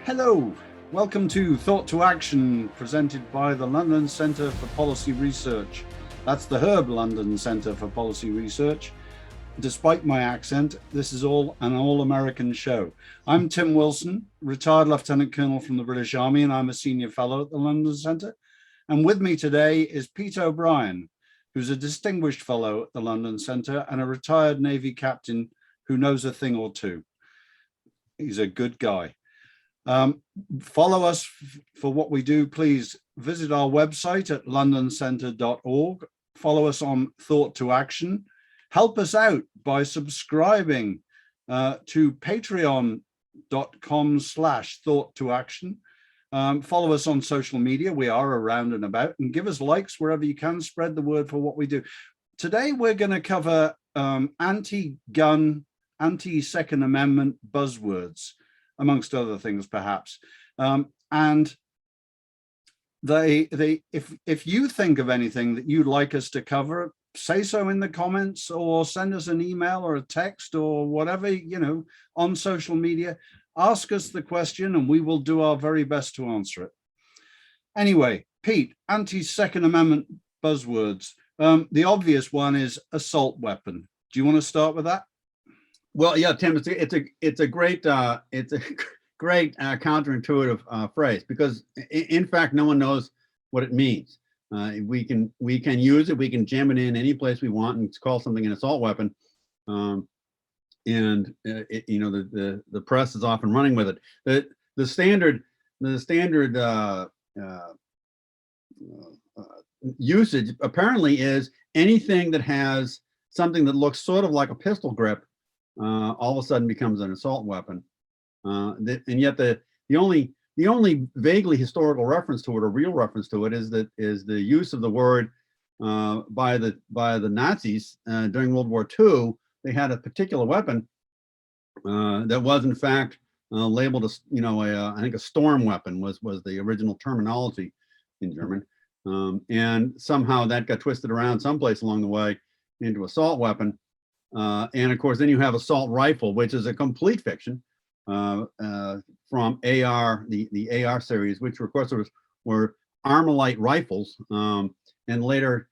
Hello, welcome to Thought to Action, presented by the London Centre for Policy Research. That's the Herb London Centre for Policy Research. Despite my accent, this is an all-American show. I'm Tim Wilson, retired Lieutenant Colonel from the British Army, and I'm a senior fellow at the London Centre. And with me today is Pete O'Brien, who's a distinguished fellow at the London Centre and a retired Navy captain who knows a thing or two. He's a good guy. Follow us for what we do. Please visit our website at londoncentre.org. Follow us on Thought to Action. Help us out by subscribing to patreon.com/thought to action. Follow us on social media. We are around and about, and give us likes wherever you can. Spread the word for what we do. Today, we're going to cover anti-gun, anti-Second Amendment buzzwords, amongst other things, perhaps. And if you think of anything that you'd like us to cover, say so in the comments, or send us an email or a text or whatever, on social media. Ask us the question and we will do our very best to answer it. Anyway, Pete, anti-Second Amendment buzzwords. The obvious one is assault weapon. Do you want to start with that? Well, yeah, Tim, it's a great counterintuitive phrase, because in fact no one knows what it means. We can use it. We can jam it in any place we want and call something an assault weapon. The press is often running with it. The standard usage apparently is anything that has something that looks sort of like a pistol grip all of a sudden becomes an assault weapon. And yet the only vaguely historical reference to it, or real reference to it, is the use of the word by the Nazis during World War II. They had a particular weapon that was in fact labeled as, I think a storm weapon was the original terminology in German, and somehow that got twisted around someplace along the way into assault weapon. And of course, then you have assault rifle, which is a complete fiction from AR, the AR series, which of course were Armalite rifles, and later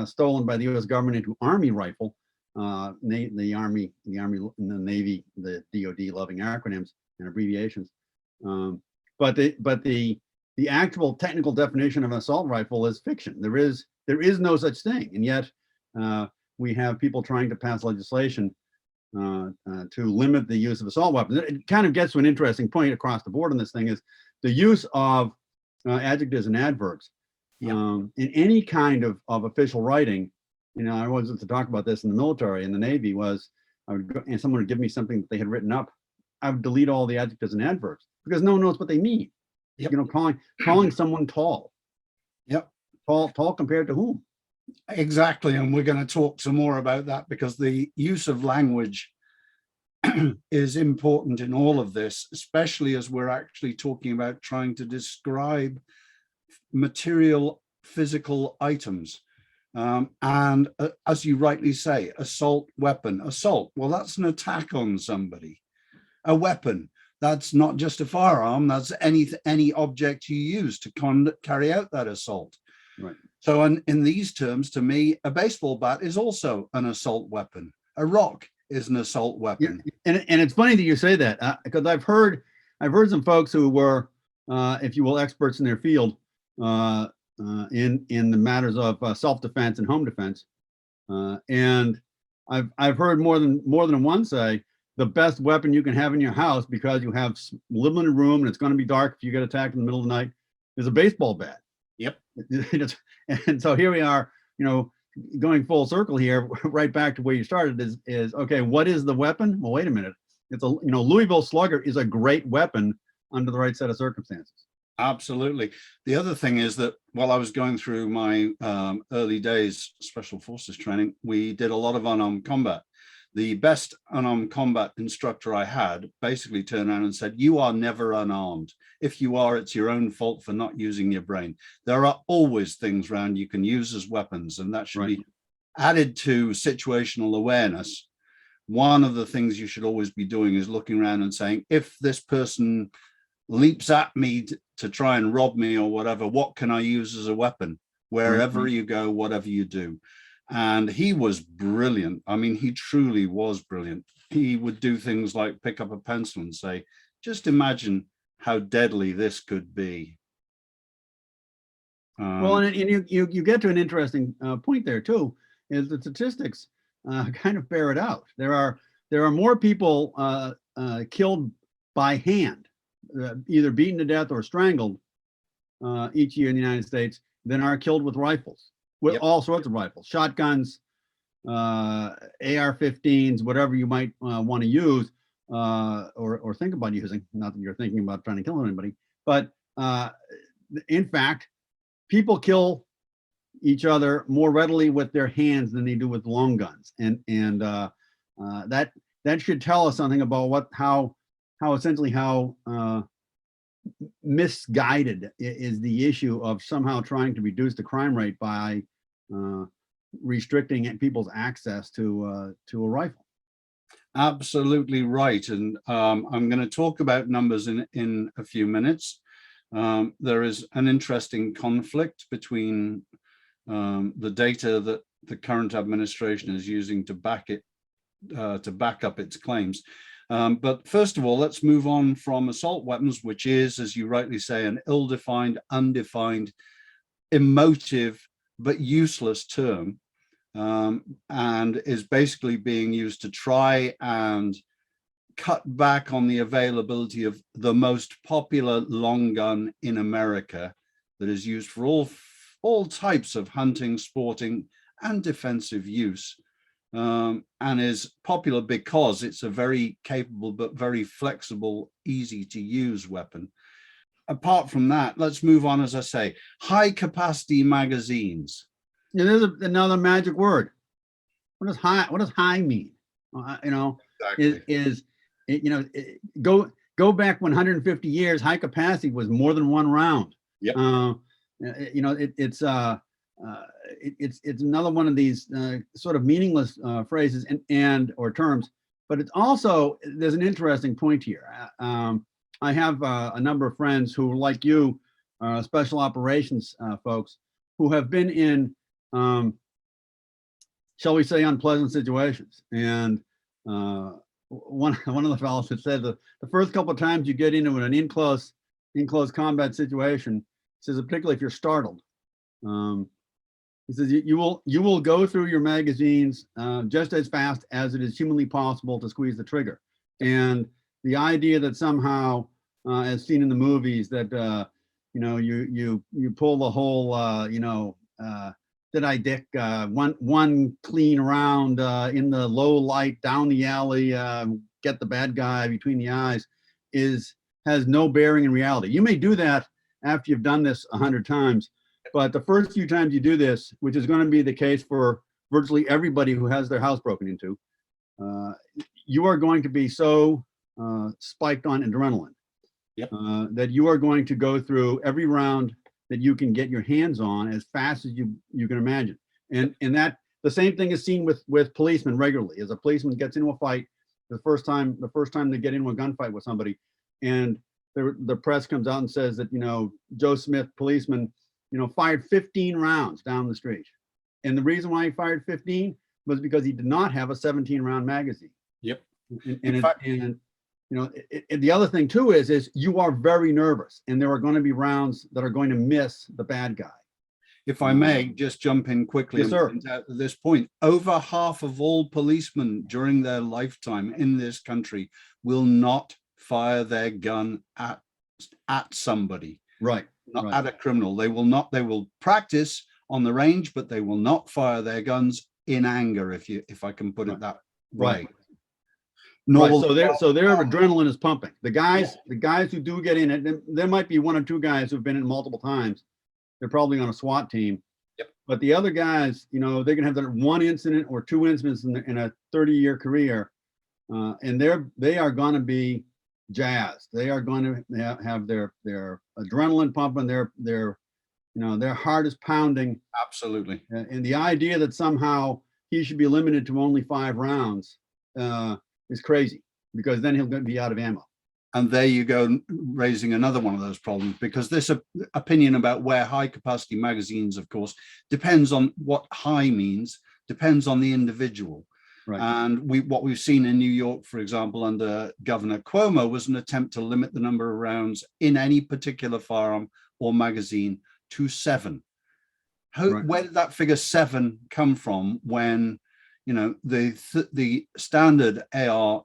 stolen by the U.S. government into Army rifle. The Army and the Navy, the DoD loving acronyms and abbreviations. But the actual technical definition of an assault rifle is fiction. There is no such thing, and yet we have people trying to pass legislation to limit the use of assault weapons. It kind of gets to an interesting point across the board on this thing, is the use of adjectives and adverbs in any kind of official writing. I always used to talk about this in the military, in the Navy, was I would go, and someone would give me something that they had written up. I would delete all the adjectives and adverbs because no one knows what they mean. Yep. Calling someone tall. Yep. Tall compared to whom? Exactly, and we're going to talk some more about that, because the use of language is important in all of this, especially as we're actually talking about trying to describe material, physical items. And as you rightly say, assault weapon. Assault, well, that's an attack on somebody. A weapon, that's not just a firearm, that's any object you use to carry out that assault. Right. So in these terms, to me, a baseball bat is also an assault weapon. A rock is an assault weapon. Yeah. And it's funny that you say that, because I've heard some folks who were, if you will, experts in their field, in the matters of self-defense and home defense, and I've heard more than one say the best weapon you can have in your house, because you have limited room and it's going to be dark if you get attacked in the middle of the night, is a baseball bat. Yep. And so here we are, going full circle here, right back to where you started. Is okay. What is the weapon? Well, wait a minute. It's Louisville Slugger is a great weapon under the right set of circumstances. Absolutely. The other thing is that while I was going through my early days special forces training, we did a lot of unarmed combat. The best unarmed combat instructor I had basically turned around and said, "You are never unarmed. If you are, it's your own fault for not using your brain. There are always things around you can use as weapons, and that should be added to situational awareness. One of the things you should always be doing is looking around and saying, if this person leaps at me to try and rob me or whatever, what can I use as a weapon? Wherever you go, whatever you do. And he was brilliant. I mean, he truly was brilliant. He would do things like pick up a pencil and say, just imagine how deadly this could be. Well, and you get to an interesting point there too, is the statistics kind of bear it out. There are more people killed by hand, either beaten to death or strangled each year in the United States than are killed with rifles, with all sorts of rifles, shotguns, AR-15s, whatever you might want to use or think about using. Not that you're thinking about trying to kill anybody, but in fact, people kill each other more readily with their hands than they do with long guns, and that should tell us something about how essentially misguided is the issue of somehow trying to reduce the crime rate by restricting people's access to a rifle. Absolutely right. And I'm going to talk about numbers in a few minutes. There is an interesting conflict between the data that the current administration is using to back up its claims. But first of all, let's move on from assault weapons, which is, as you rightly say, an ill-defined, undefined, emotive, but useless term, and is basically being used to try and cut back on the availability of the most popular long gun in America that is used for all types of hunting, sporting, and defensive use. And is popular because it's a very capable but very flexible, easy to use weapon. Apart from that, let's move on, as I say, high capacity magazines. Yeah, there's another magic word. What does high mean? Exactly. Go back 150 years, high capacity was more than one round. Yep. It's another one of these sort of meaningless phrases or terms, but it's also, there's an interesting point here. I have a number of friends who, like you, special operations folks, who have been in, shall we say, unpleasant situations. And one of the fellows had said that the first couple of times you get into an in-close combat situation, says particularly if you're startled, he says you will go through your magazines just as fast as it is humanly possible to squeeze the trigger. And the idea that somehow, as seen in the movies, that you pull the whole did I dick one clean round in the low light down the alley, get the bad guy between the eyes, has no bearing in reality. You may do that after you've done this 100 times, but the first few times you do this, which is going to be the case for virtually everybody who has their house broken into, you are going to be so spiked on adrenaline that you are going to go through every round that you can get your hands on as fast as you can imagine. And that the same thing is seen with policemen regularly. As a policeman gets into a fight, the first time they get into a gunfight with somebody, and the press comes out and says that, Joe Smith, policeman, fired 15 rounds down the street. And the reason why he fired 15 was because he did not have a 17-round magazine. Yep. The other thing too is you are very nervous, and there are going to be rounds that are going to miss the bad guy. If I may just jump in quickly, yes, sir. At this point, over half of all policemen during their lifetime in this country will not fire their gun at somebody. Right. Not at a criminal. They will not. They will practice on the range, but they will not fire their guns in anger, if I can put it that way. Right. So their adrenaline is pumping. The guys who do get in it, there might be one or two guys who've been in multiple times. They're probably on a SWAT team. Yep. But the other guys, they can have that one incident or two incidents in a 30-year career, and they are going to be jazzed. They are going to have their adrenaline pumping. Their heart is pounding. Absolutely. And the idea that somehow he should be limited to only 5 rounds is crazy, because then he'll be out of ammo. And there you go, raising another one of those problems, because this opinion about where high capacity magazines, of course, depends on what high means, depends on the individual. Right. And what we've seen in New York, for example, under Governor Cuomo, was an attempt to limit the number of rounds in any particular firearm or magazine to 7. Right. Where did that figure 7 come from when, you know, the standard AR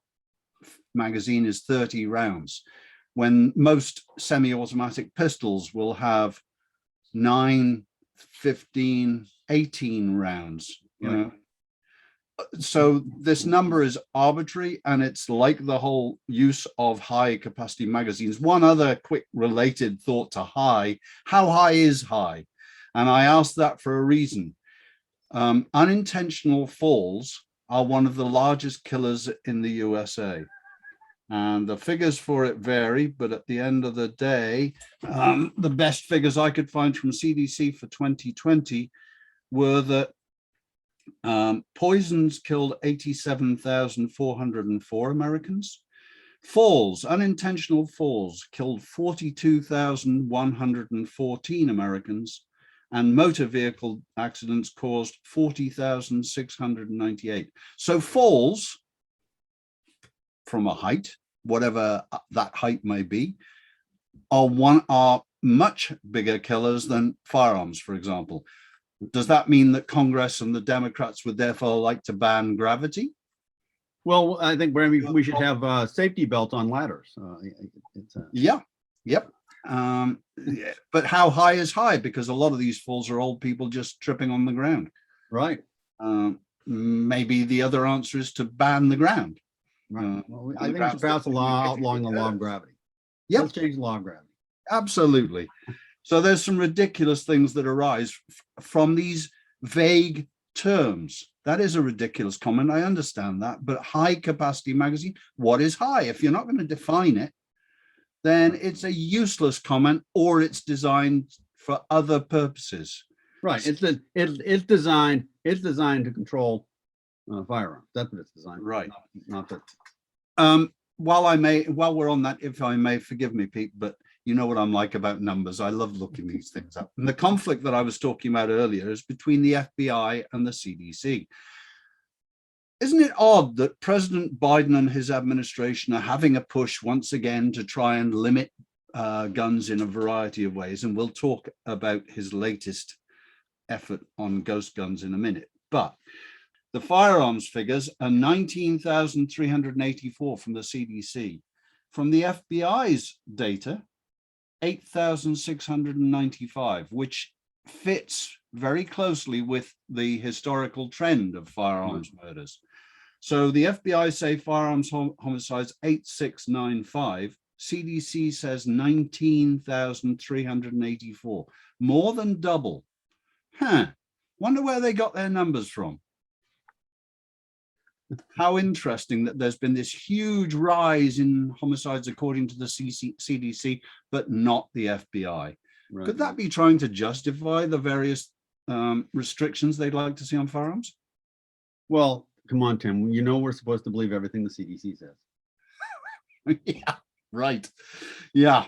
magazine is 30 rounds, when most semi-automatic pistols will have 9, 15, 18 rounds, you know? So this number is arbitrary, and it's like the whole use of high capacity magazines. One other quick related thought to high: how high is high? And I asked that for a reason. Unintentional falls are one of the largest killers in the USA. And the figures for it vary, but at the end of the day, the best figures I could find from CDC for 2020 were that poisons killed 87,404 Americans. Falls, unintentional falls, killed 42,114 Americans, and motor vehicle accidents caused 40,698. So falls from a height, whatever that height may be, are much bigger killers than firearms, for example. Does that mean that Congress and the Democrats would therefore like to ban gravity? Well, I think we should have safety belts on ladders. Yeah, yep. But how high is high? Because a lot of these falls are old people just tripping on the ground. Right. Maybe the other answer is to ban the ground. Right. Well, I think we should pass a law outlawing the law of gravity. Yep. Let's change the law of gravity. Absolutely. So there's some ridiculous things that arise from these vague terms. That is a ridiculous comment. I understand that. But high capacity magazine, what is high? If you're not going to define it, then it's a useless comment, or it's designed for other purposes. Right. It's designed to control firearms. That's what it's designed for. Right. Not that. While we're on that, if I may, forgive me, Pete, but you know what I'm like about numbers. I love looking these things up. And the conflict that I was talking about earlier is between the FBI and the CDC. Isn't it odd that President Biden and his administration are having a push once again to try and limit guns in a variety of ways? And we'll talk about his latest effort on ghost guns in a minute. But the firearms figures are 19,384 from the CDC. From the FBI's data, 8,695, which fits very closely with the historical trend of firearms murders. So the FBI say firearms homicides 8,695. CDC says 19,384, more than double. Wonder where they got their numbers from. How interesting that there's been this huge rise in homicides according to the CDC, but not the FBI. Right. Could that be trying to justify the various restrictions they'd like to see on firearms? Well, come on, Tim. You know we're supposed to believe everything the CDC says. Yeah, right. Yeah.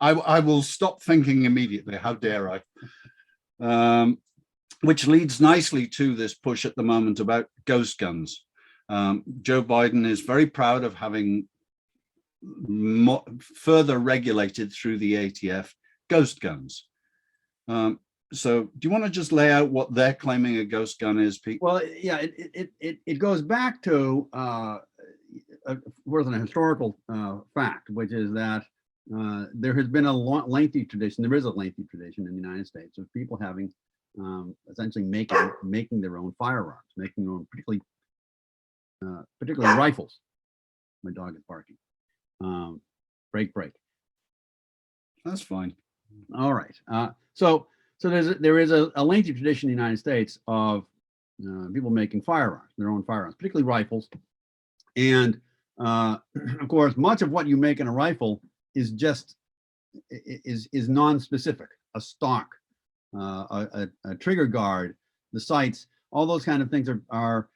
I will stop thinking immediately. How dare I? Which leads nicely to this push at the moment about ghost guns. Joe Biden is very proud of having further regulated through the ATF ghost guns. So do you want to just lay out what they're claiming a ghost gun is, Pete? Well, yeah, it goes back to a historical fact, which is that there has been a lengthy tradition. There is a lengthy tradition in the United States of people having essentially making their own firearms, making their own, particularly rifles. My dog is barking. Break. That's fine. All right. So there is a lengthy tradition in the United States of people making firearms, their own firearms, particularly rifles. And of course, much of what you make in a rifle is non-specific. A stock, a trigger guard, the sights, all those kind of things are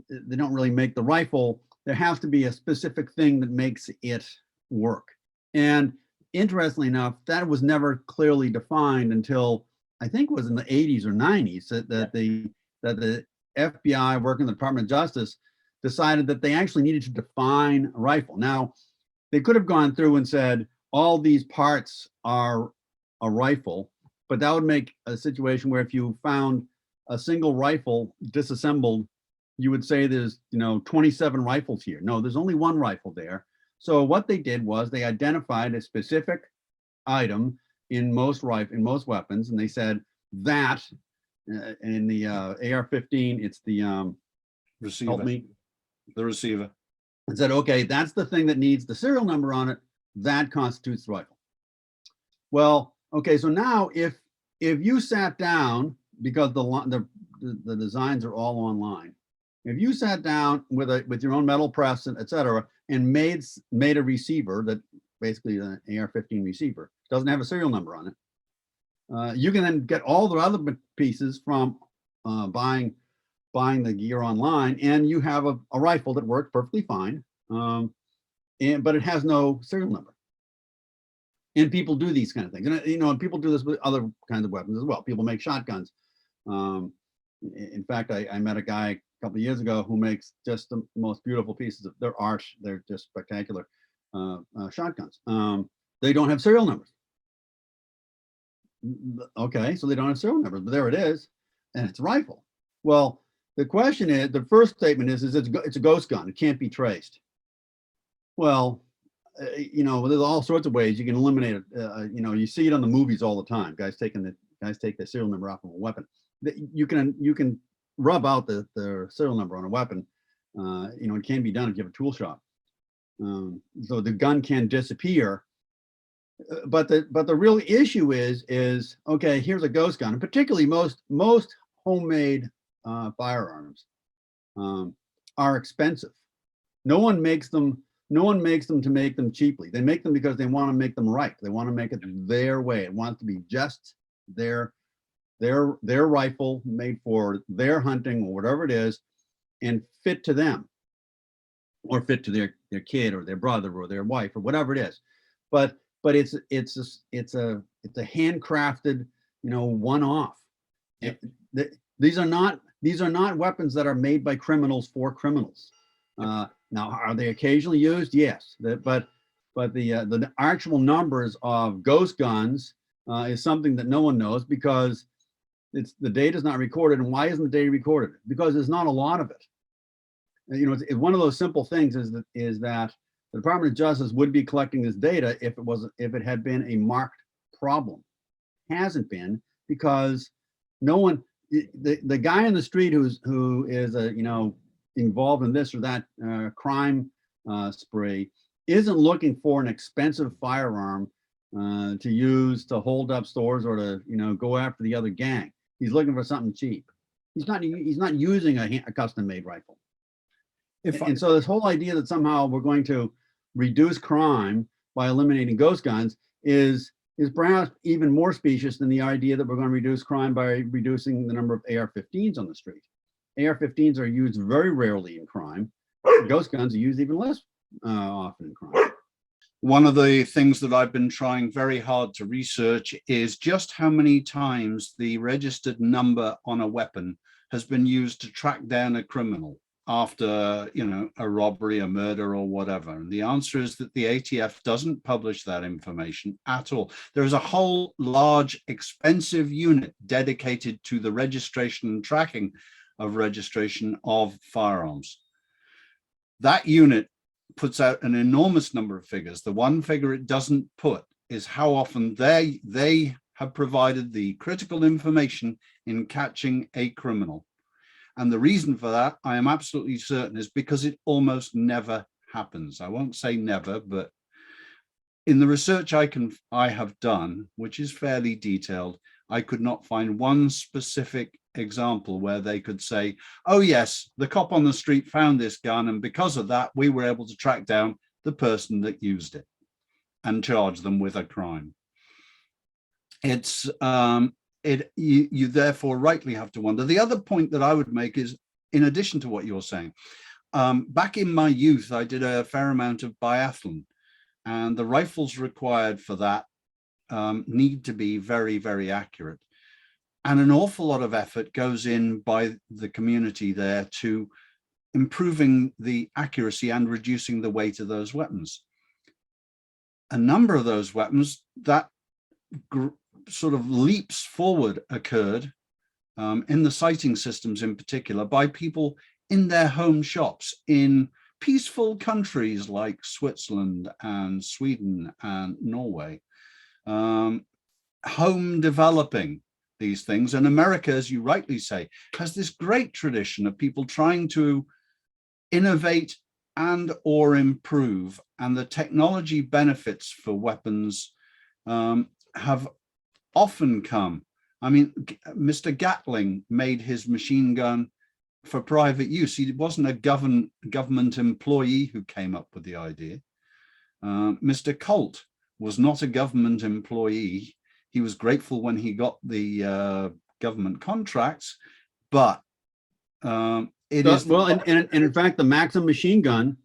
they don't really make the rifle. There has to be a specific thing that makes it work. And interestingly enough, that was never clearly defined until I think it was in the 80s or 90s that the FBI, working in the Department of Justice, decided that they actually needed to define a rifle. Now, they could have gone through and said all these parts are a rifle, but that would make a situation where if you found a single rifle disassembled, you would say there's 27 rifles here. No, there's only one rifle there. So what they did was they identified a specific item in most weapons, and they said that in the AR-15, it's the receiver. help me. The receiver. And said, okay, that's the thing that needs the serial number on it. That constitutes the rifle. Well, okay, so now if you sat down, because the designs are all online, if you sat down with your own metal press, and et cetera, and made a receiver that basically an AR-15 receiver doesn't have a serial number on it, you can then get all the other pieces from buying the gear online, and you have a rifle that works perfectly fine, but it has no serial number. And people do these kind of things, and people do this with other kinds of weapons as well. People make shotguns. In fact, I met a guy a couple of years ago who makes just the most beautiful pieces of they're just spectacular shotguns. They don't have serial numbers. Okay, so they don't have serial numbers, but there it is, and it's a rifle. Well, the question is, the first statement is it's a ghost gun. It can't be traced. Well, there's all sorts of ways you can eliminate it. You see it on the movies all the time. Guys take the serial number off of a weapon. You can rub out the serial number on a weapon. It can be done if you have a tool shop. So the gun can disappear. But the real issue is okay, here's a ghost gun, and particularly most homemade firearms are expensive. No one makes them to make them cheaply. They make them because they want to make them right. They want to make it their way. It wants to be just their rifle, made for their hunting or whatever it is, and fit to them, or fit to their kid or their brother or their wife or whatever it is. But it's a handcrafted, one-off. These are not weapons that are made by criminals for criminals. Now, are they occasionally used? Yes, but the actual numbers of ghost guns is something that no one knows, because the data is not recorded. And why isn't the data recorded? Because there's not a lot of it. It's one of those simple things is that the Department of Justice would be collecting this data if it had been a marked problem. It hasn't been, because no one, the guy in the street who is involved in this or that crime spree isn't looking for an expensive firearm to use to hold up stores or to go after the other gang. He's looking for something cheap. He's not using a custom-made rifle. And so this whole idea that somehow we're going to reduce crime by eliminating ghost guns is perhaps even more specious than the idea that we're going to reduce crime by reducing the number of AR-15s on the street. AR-15s are used very rarely in crime. Ghost guns are used even less often in crime. One of the things that I've been trying very hard to research is just how many times the registered number on a weapon has been used to track down a criminal after, a robbery, a murder, or whatever. And the answer is that the ATF doesn't publish that information at all. There is a whole large, expensive unit dedicated to the registration and tracking of registration of firearms. That unit puts out an enormous number of figures. The one figure it doesn't put is how often they have provided the critical information in catching a criminal. And the reason for that, I am absolutely certain, is because it almost never happens. I won't say never, but in the research I have done, which is fairly detailed, I could not find one specific example where they could say, oh yes, the cop on the street found this gun, and because of that, we were able to track down the person that used it and charge them with a crime. It's you therefore rightly have to wonder. The other point that I would make is, in addition to what you're saying, back in my youth, I did a fair amount of biathlon, and the rifles required for that need to be very, very accurate. And an awful lot of effort goes in by the community there to improving the accuracy and reducing the weight of those weapons. A number of those weapons, that sort of leaps forward occurred in the sighting systems in particular by people in their home shops in peaceful countries like Switzerland and Sweden and Norway, home developing these things. And America, as you rightly say, has this great tradition of people trying to innovate and or improve, and the technology benefits for weapons have often come. I mean, Mr. Gatling made his machine gun for private use. He wasn't a government employee who came up with the idea. Mr. Colt was not a government employee. He was grateful when he got the government contracts, but in fact, the Maxim machine gun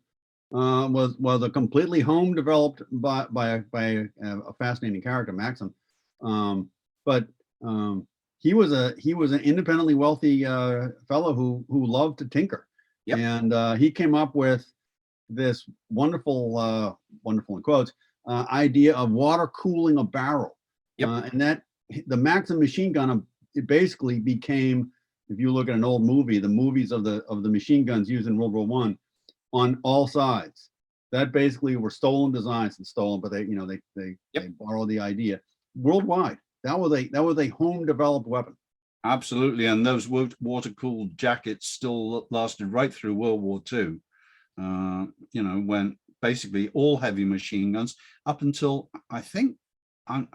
was a completely home developed by a fascinating character, Maxim. But he was an independently wealthy fellow who loved to tinker. Yep. And he came up with this wonderful in quotes idea of water cooling a barrel. Yep. And that the Maxim machine gun, it basically became, if you look at an old movie, the movies of the machine guns used in World War I on all sides, that basically were stolen designs and stolen, but they borrowed the idea worldwide. That was a home developed weapon. Absolutely, and those water-cooled jackets still lasted right through World War II. When basically all heavy machine guns up until, I think, I'm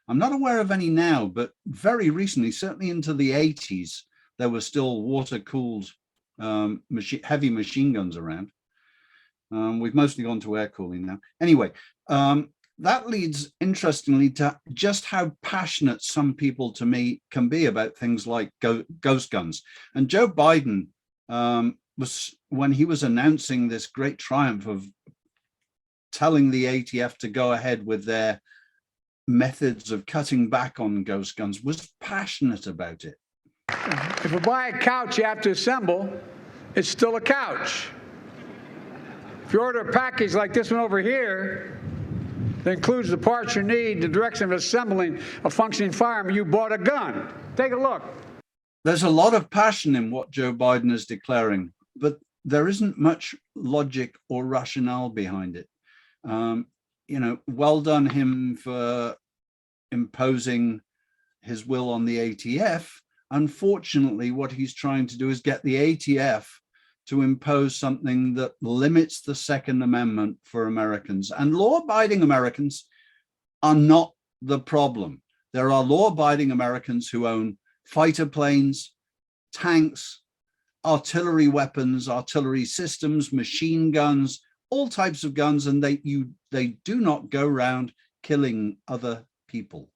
not aware of any now, but very recently, certainly into the 80s, there were still water-cooled heavy machine guns around. We've mostly gone to air cooling now. Anyway, that leads, interestingly, to just how passionate some people, to me, can be about things like ghost guns. And Joe Biden was, when he was announcing this great triumph of telling the ATF to go ahead with their methods of cutting back on ghost guns, was passionate about it. If you buy a couch you have to assemble, it's still a couch. If you order a package like this one over here that includes the parts you need, the direction of assembling a functioning firearm, you bought a gun. Take a look. There's a lot of passion in what Joe Biden is declaring, but there isn't much logic or rationale behind it. Well done him for imposing his will on the ATF. Unfortunately, what he's trying to do is get the ATF to impose something that limits the Second Amendment for Americans. And law-abiding Americans are not the problem. There are law-abiding Americans who own fighter planes, tanks, artillery weapons, artillery systems, machine guns, all types of guns, and they do not go around killing other people.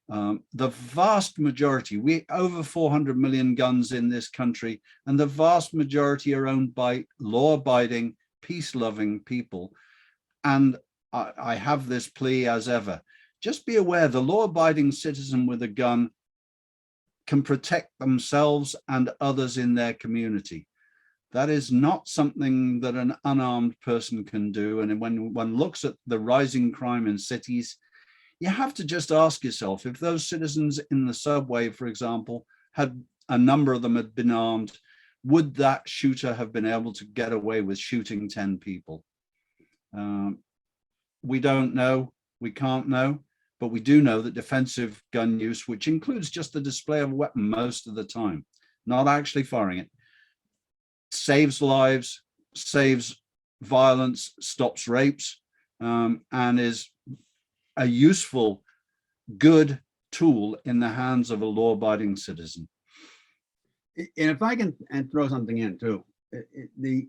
The vast majority, we over 400 million guns in this country, and the vast majority are owned by law-abiding, peace-loving people. And I have this plea as ever. Just be aware the law-abiding citizen with a gun can protect themselves and others in their community. That is not something that an unarmed person can do. And when one looks at the rising crime in cities, you have to just ask yourself, if those citizens in the subway, for example, a number of them had been armed, would that shooter have been able to get away with shooting 10 people? We don't know, we can't know, but we do know that defensive gun use, which includes just the display of a weapon most of the time, not actually firing it, saves lives, saves violence, stops rapes, and is a useful, good tool in the hands of a law-abiding citizen. And if I can throw something in too, we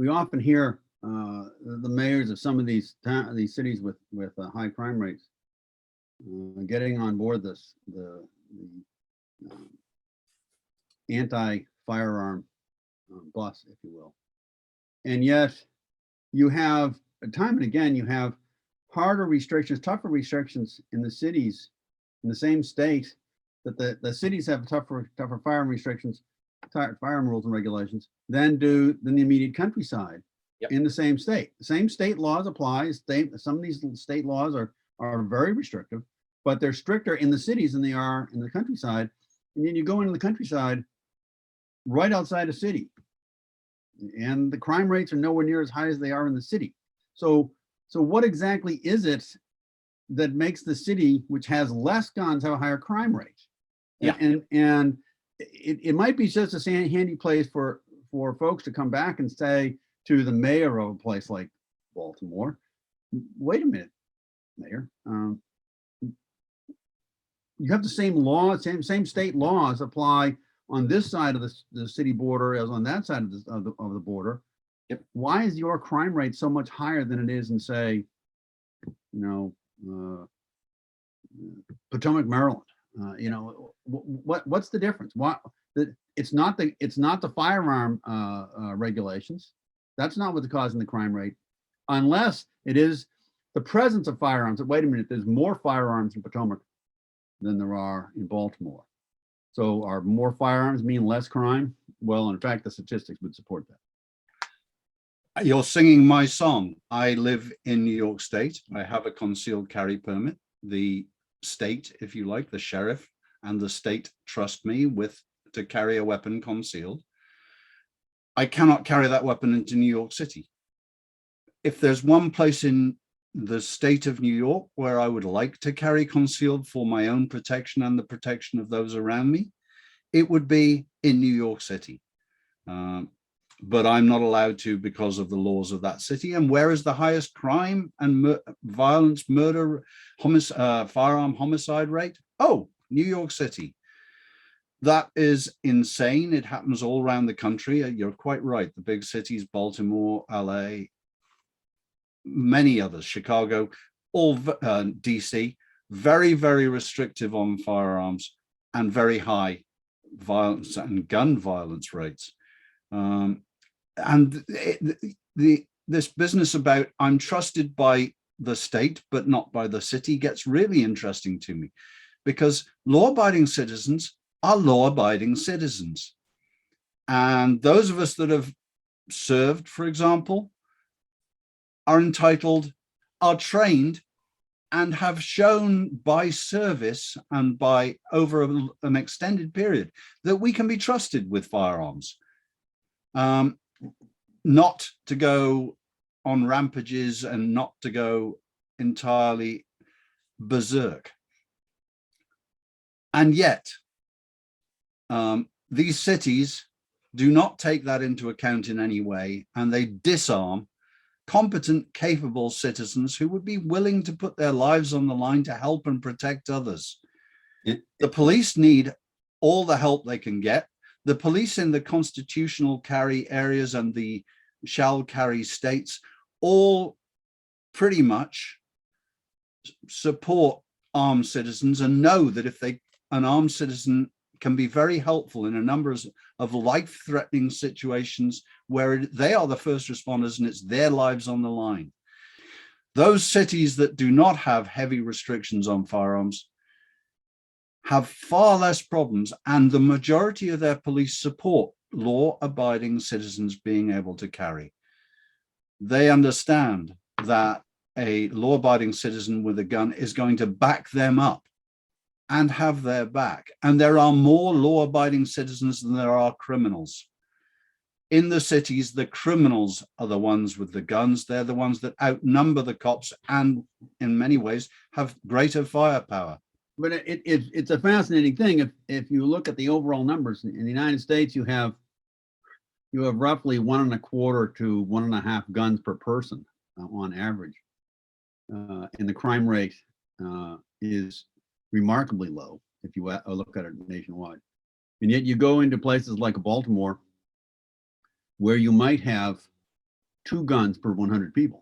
often hear the mayors of some of these cities with high crime rates getting on board the anti-firearm bus, if you will. And yet you have, time and again, you have harder restrictions, tougher restrictions in the cities, in the same state, that the cities have tougher firearm restrictions, firearm rules and regulations than the immediate countryside. Yep. In the same state. The same state laws apply. Some of these state laws are very restrictive, but they're stricter in the cities than they are in the countryside. And then you go into the countryside right outside a city, and the crime rates are nowhere near as high as they are in the city. So what exactly is it that makes the city, which has less guns, have a higher crime rate? Yeah. And it might be just a handy place for folks to come back and say to the mayor of a place like Baltimore, wait a minute, Mayor, you have the same laws, same state laws apply on this side of the city border as on that side of the border. Yep. Why is your crime rate so much higher than it is in, say, Potomac, Maryland? What's the difference? It's not the firearm regulations. That's not what's causing the crime rate, unless it is the presence of firearms. Wait a minute, there's more firearms in Potomac than there are in Baltimore. So are more firearms mean less crime? Well, in fact, the statistics would support that. You're singing my song. I live in New York State. I have a concealed carry permit. The state, if you like, the sheriff and the state trust me to carry a weapon concealed. I cannot carry that weapon into New York City. If there's one place in the state of New York where I would like to carry concealed for my own protection and the protection of those around me, it would be in New York City. But I'm not allowed to because of the laws of that city. And where is the highest crime and violence, murder, firearm homicide rate? Oh, New York City. That is insane. It happens all around the country. You're quite right. The big cities, Baltimore, LA, many others, Chicago, all DC, very, very restrictive on firearms and very high violence and gun violence rates. And this business about I'm trusted by the state, but not by the city gets really interesting to me, because law-abiding citizens are law-abiding citizens. And those of us that have served, for example, are entitled, are trained, and have shown by service and by over an extended period that we can be trusted with firearms. Not to go on rampages and not to go entirely berserk. And yet, these cities do not take that into account in any way, and they disarm competent, capable citizens who would be willing to put their lives on the line to help and protect others. The police need all the help they can get. The police in the constitutional carry areas and the shall carry states all pretty much support armed citizens and know that if an armed citizen can be very helpful in a number of life-threatening situations where they are the first responders and it's their lives on the line. Those cities that do not have heavy restrictions on firearms have far less problems, and the majority of their police support law-abiding citizens being able to carry. They understand that a law-abiding citizen with a gun is going to back them up and have their back. And there are more law-abiding citizens than there are criminals. In the cities, the criminals are the ones with the guns. They're the ones that outnumber the cops and in many ways have greater firepower. But it's a fascinating thing. If you look at the overall numbers in the United States, you have roughly 1.25 to 1.5 guns per person on average, and the crime rate is remarkably low if you look at it nationwide. And yet you go into places like Baltimore, where you might have 2 guns per 100 people.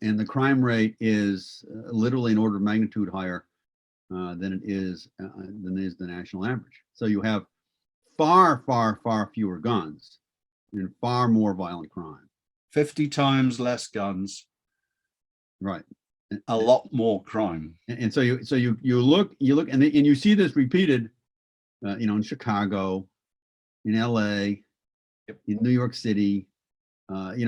And the crime rate is literally an order of magnitude higher than it is the national average. So you have far, far, far fewer guns and far more violent crime. 50 times less guns Right. a lot more crime. And so you look and you see this repeated, in Chicago, in LA, in New York City, St.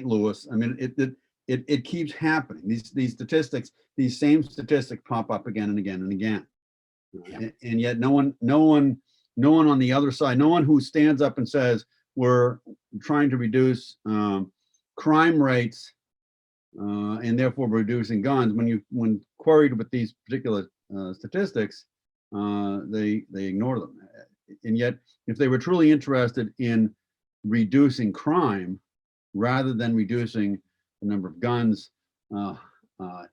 Louis. I mean, it keeps happening. These statistics, these same statistics pop up again and again and again. Yeah. And yet no one on the other side, no one who stands up and says we're trying to reduce crime rates and therefore reducing guns. When queried with these particular statistics, they ignore them. And yet, if they were truly interested in reducing crime rather than reducing the number of guns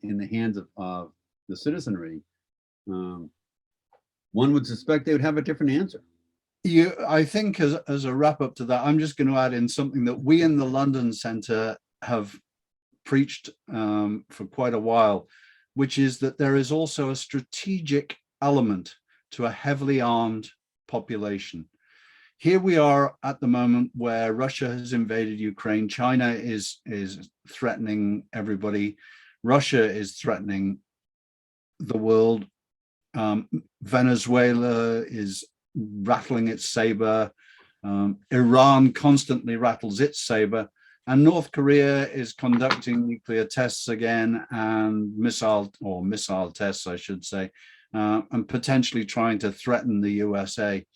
in the hands of the citizenry, one would suspect they would have a different answer. I think as a wrap up to that, I'm just going to add in something that we in the London Centre have preached for quite a while, which is that there is also a strategic element to a heavily armed population. Here we are at the moment where Russia has invaded Ukraine. China is threatening everybody. Russia is threatening the world. Venezuela is rattling its saber. Iran constantly rattles its saber. And North Korea is conducting nuclear tests again and missile tests, I should say, and potentially trying to threaten the USA.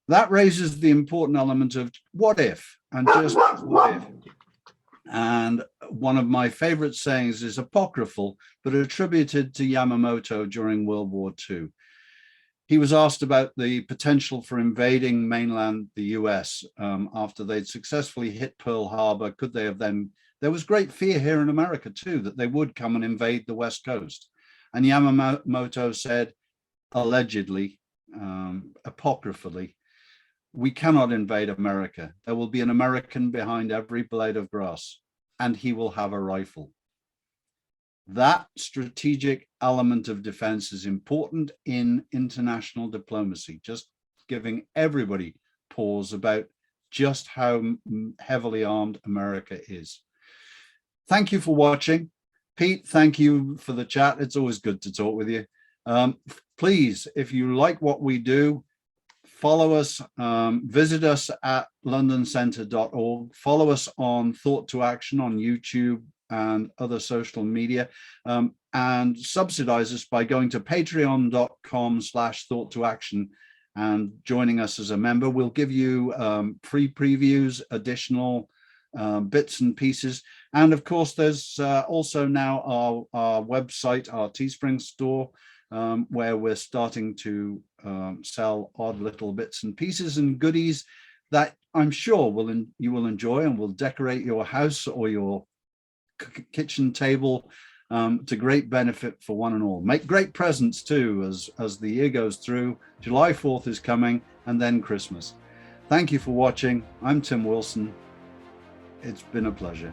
That raises the important element of what if, and just what if. And one of my favorite sayings is apocryphal, but attributed to Yamamoto during World War II. He was asked about the potential for invading mainland the US after they'd successfully hit Pearl Harbor. Could they have then? There was great fear here in America too that they would come and invade the West Coast. And Yamamoto said, allegedly, apocryphally, we cannot invade America. There will be an American behind every blade of grass, and he will have a rifle. That strategic element of defense is important in international diplomacy, just giving everybody pause about just how heavily armed America is. Thank you for watching. Pete, thank you for the chat. It's always good to talk with you. Please, if you like what we do, follow us, visit us at londoncentre.org, follow us on Thought to Action on YouTube and other social media, and subsidize us by going to patreon.com/thoughttoaction and joining us as a member. We'll give you free previews, additional bits and pieces. And of course, there's also now our website, our Teespring store, where we're starting to sell odd little bits and pieces and goodies that I'm sure you will enjoy and will decorate your house or your kitchen table to great benefit for one and all. Make great presents too as the year goes through. July 4th is coming, and then Christmas. Thank you for watching. I'm Tim Wilson. It's been a pleasure.